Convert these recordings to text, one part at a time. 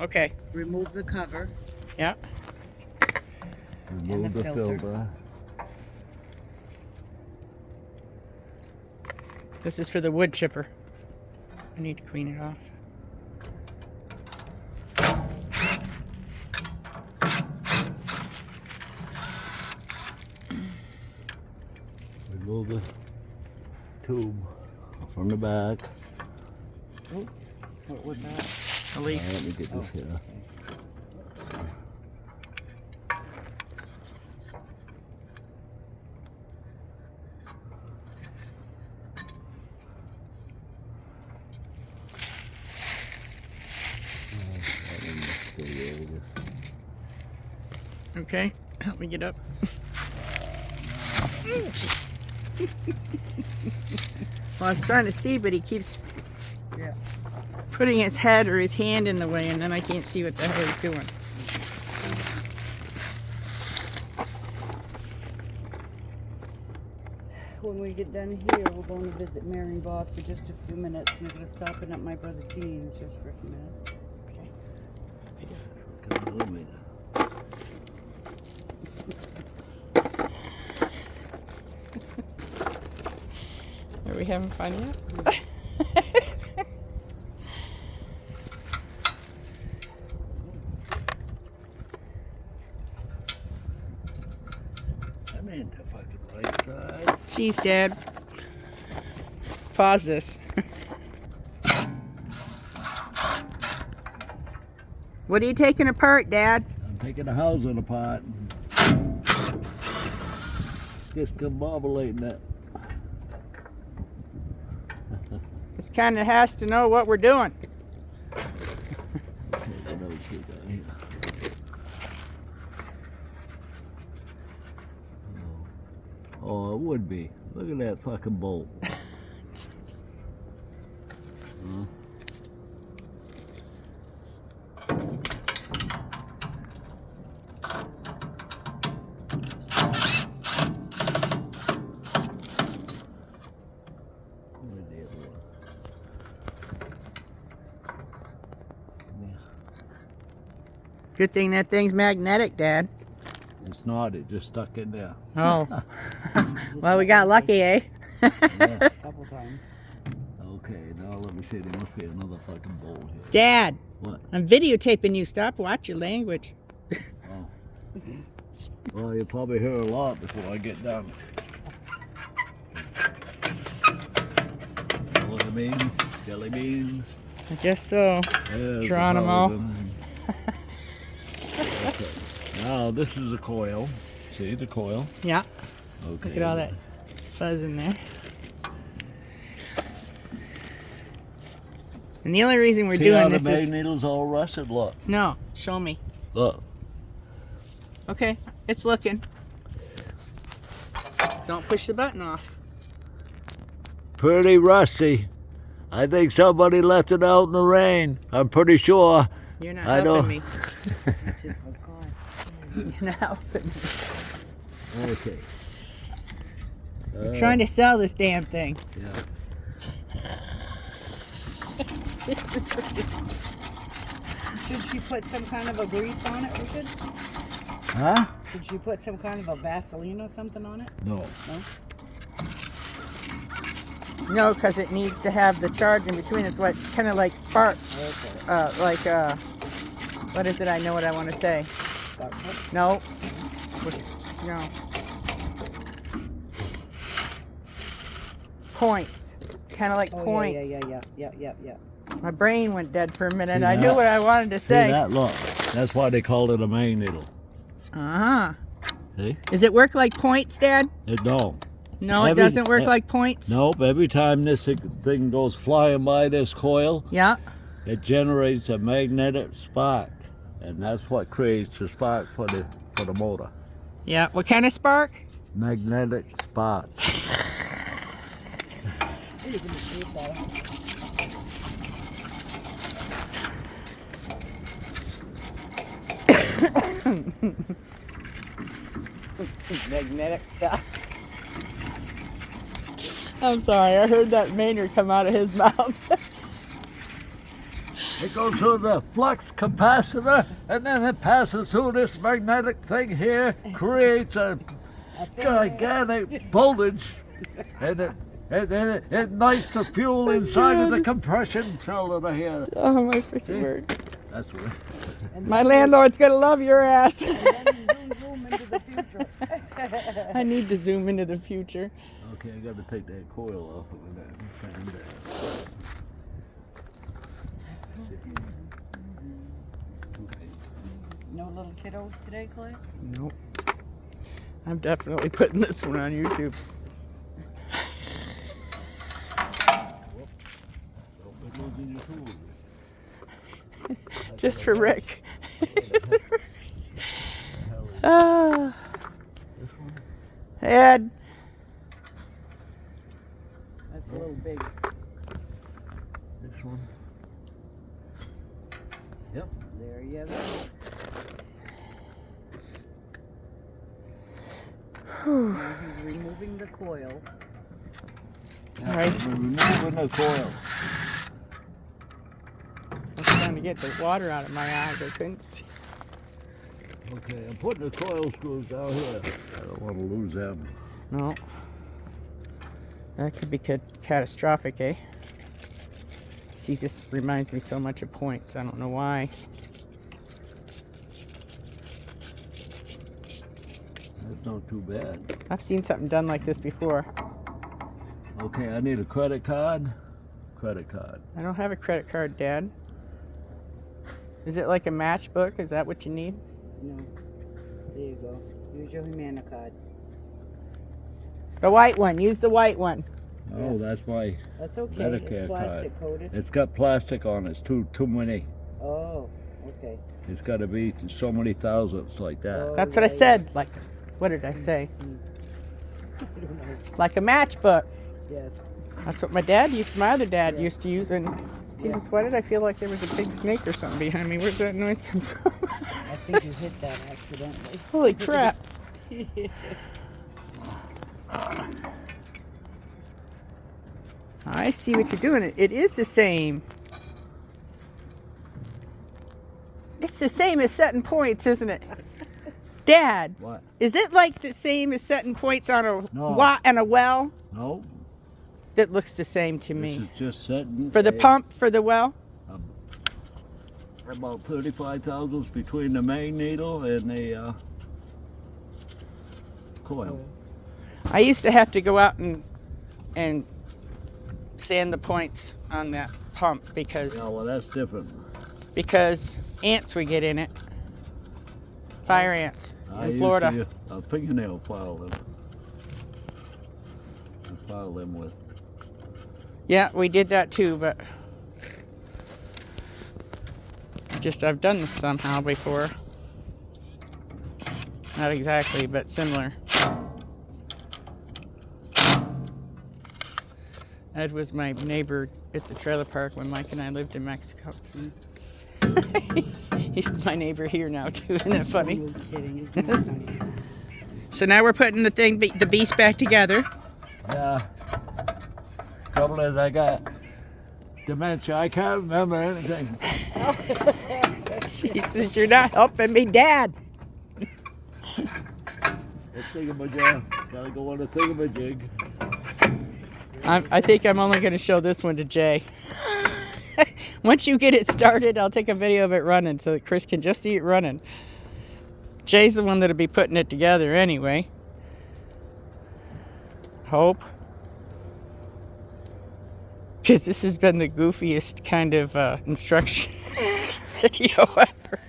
okay. Remove the cover. Yeah. Remove the filter. This is for the wood chipper. I need to clean it off. Remove the tube from the back. Oh, what was that? A leaf. Let me get this here. Okay, help me get up. Well, I was trying to see, but he keeps putting his head or his hand in the way, and then I can't see what the hell he's doing. When we get done here, we're going to visit Mary and Bob for just a few minutes. And we're going to stop in at my brother Jean's just for a few minutes. Are we having fun yet? I'm in the fucking right side. Jeez, Dad. Pause this. What are you taking apart, Dad? I'm taking the housing apart. Discombobulating it. This kind of has to know what we're doing. Oh, it would be. Look at that fucking bolt. Good thing that thing's magnetic, Dad. It's not, it just stuck in there. Oh. Well, we got lucky, eh? Yeah. A couple times. Okay, now let me see, there must be another fucking bolt here. Dad, What? I'm videotaping you. Stop, watch your language. Oh. Well, you'll probably hear a lot before I get done. Know what I mean? Jelly beans. I guess so. There's Geronimo. the okay. Now this is a coil. See the coil? Yeah. Okay. Look at all that fuzz in there. And the only reason we're See doing how this the is... mag needle's all rusted? Look. No, show me. Look. Okay, it's looking. Don't push the button off. Pretty rusty. I think somebody left it out in the rain. I'm pretty sure. You're not I know. helping me. You're not helping me. Okay. I'm trying to sell this damn thing. Yeah. Should she put some kind of a grease on it, Richard? Huh? Should she put some kind of a Vaseline or something on it? No. No? No, because it needs to have the charge in between. It's why it's kind of like spark. Okay. What is it? I know what I want to say. No. No. Points. It's kind of like Oh, points. Yeah. My brain went dead for a minute. See I knew that? what I wanted to See say. that? Look. That's why they called it a mag needle. Uh-huh. See? Does it work like points, Dad? It don't. No, it Every- doesn't work like points? Nope. Every time this thing goes flying by this coil, Yeah. it generates a magnetic spark, and that's what creates the spark for the motor. Yeah. What kind of spark? Magnetic spark. Magnetic stuff. I'm sorry, I heard that Maynard come out of his mouth. It goes through the flux capacitor, and then it passes through this magnetic thing here, creates a gigantic voltage, and it ignites the fuel inside of the compression cylinder here. Oh my freaking word. That's what. My landlord's gonna love your ass. And then you zoom into the future. I need to zoom into the future. Okay, I got to take that coil off of that and sand that. Okay. No little kiddos today, Clay? Nope. I'm definitely putting this one on YouTube. Don't be losing your tools. Just for Rick. Ah. This one? Ed. That's a little big. This one? Yep. There you go. Now he's removing the coil. Yeah, Right. we're removing the coil. I was trying to get the water out of my eyes. I couldn't see. Okay, I'm putting the coil screws down here. I don't want to lose them. No. That could be catastrophic, eh? See, this reminds me so much of points. I don't know why. That's not too bad. I've seen something done like this before. Okay, I need a credit card. Credit card. I don't have a credit card, Dad. Is it like a matchbook? Is that what you need? No. There you go. Use your Humana card. The white one. Use the white one. Oh, that's my That's okay. Medicare It's plastic coated. It's got plastic on it. It's too many. Oh, okay. It's got to be so many thousandths like that. Oh, That's what I yeah, said. Like, what did I say? I don't know. Like a matchbook. Yes. That's what my dad used. My other dad used to use. And Jesus, why did I feel like there was a big snake or something behind me? Where's that noise come from? I think you hit that accidentally. Holy crap! I see what you're doing. It is the same. It's the same as setting points, isn't it? Dad, What? is it like the same as setting points on a No. and a well? No. That looks the same to This me. is just setting For the pump, for the well? about 35 thousandths between the main needle and the coil. I used to have to go out and sand the points on that pump Yeah, because well, that's different. ants would get in it. Fire ants I in used Florida. to use a fingernail file them. I file them with. Yeah, we did that too, but I've done this somehow before. Not exactly, but similar. Ed was my neighbor at the trailer park when Mike and I lived in Mexico. He's my neighbor here now too. Isn't that funny? You're kidding. It's not funny. So now we're putting the beast back together. Yeah. Trouble is, I got dementia. I can't remember anything. Jesus, you're not helping me, Dad. That thingamajig. Gotta go on a thingamajig. I think I'm only going to show this one to Jay. Once you get it started, I'll take a video of it running so that Chris can just see it running. Jay's the one that'll be putting it together anyway. Hope. Because this has been the goofiest kind of instruction video ever.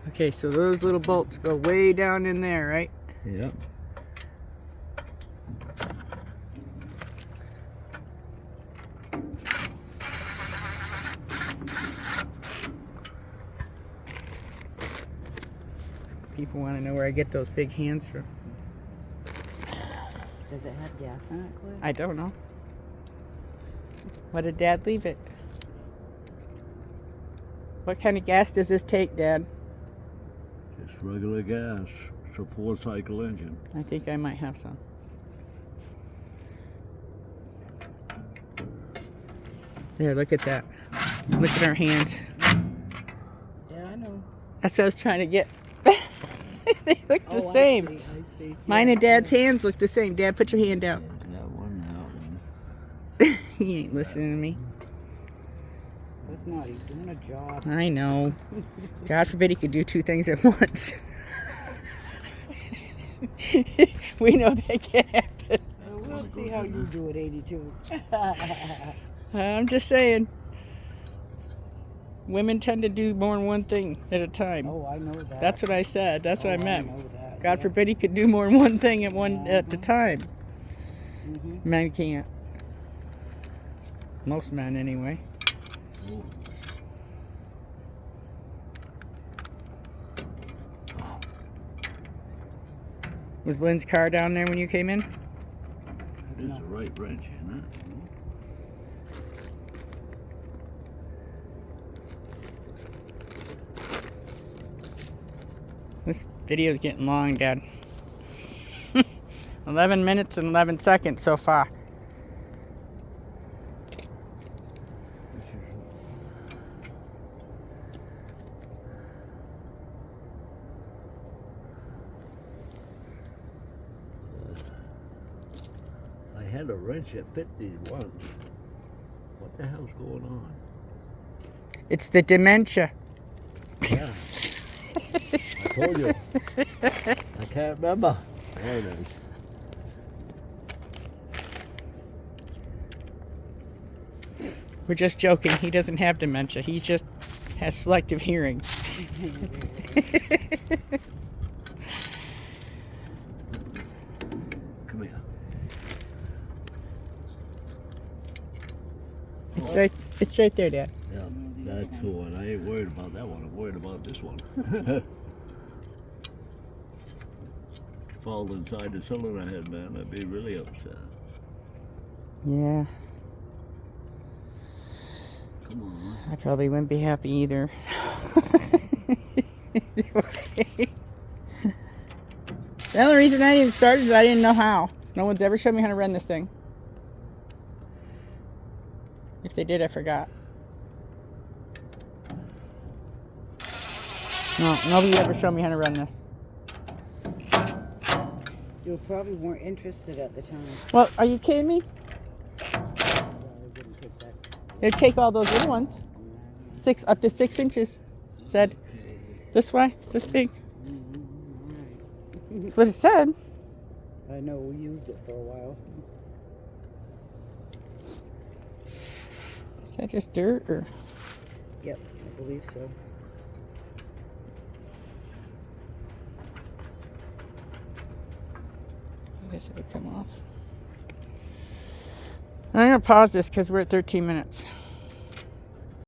Okay, so those little bolts go way down in there, right? Yep. People want to know where I get those big hands from. Does it have gas in it, Clay? I don't know. What did Dad leave it? What kind of gas does this take, Dad? Just regular gas. It's a 4-cycle engine. I think I might have some. There, look at that. Look at our hands. Yeah, I know. That's what I was trying to get. They look the same. I see. Mine Yeah, and Dad's hands look the same. Dad, put your hand out. That one, He ain't listening to me. That's not. He's doing a job. I know. God forbid he could do two things at once. We know that can't happen. We'll see how you do at 82. I'm just saying. Women tend to do more than one thing at a time. Oh, I know that. That's what I said. That's what I meant. know that. God yeah. forbid he could do more than one thing at a time. Men can't. Most men, anyway. Was Lynn's car down there when you came in? There's the right wrench in it. This video is getting long, Dad. 11 minutes and 11 seconds so far. I had a wrench that fit these once. What the hell's going on? It's the dementia. Yeah. I told you. I can't remember. There it is. We're just joking. He doesn't have dementia. He just has selective hearing. Come here. It's right there, Dad. Yeah, that's the one. I ain't worried about that one. I'm worried about this one. Fall inside the cylinder head, man. I'd be really upset. Yeah. Come on. I probably wouldn't be happy either. The only reason I didn't start is I didn't know how. No one's ever showed me how to run this thing. If they did, I forgot. No, nobody ever showed me how to run this. You probably weren't interested at the time. Well, are you kidding me? They'd take all those little ones. Up to 6 inches. Said this way, this big. That's what it said. I know, we used it for a while. Is that just dirt or? Yep, I believe so. I guess it would come off. I'm going to pause this because we're at 13 minutes.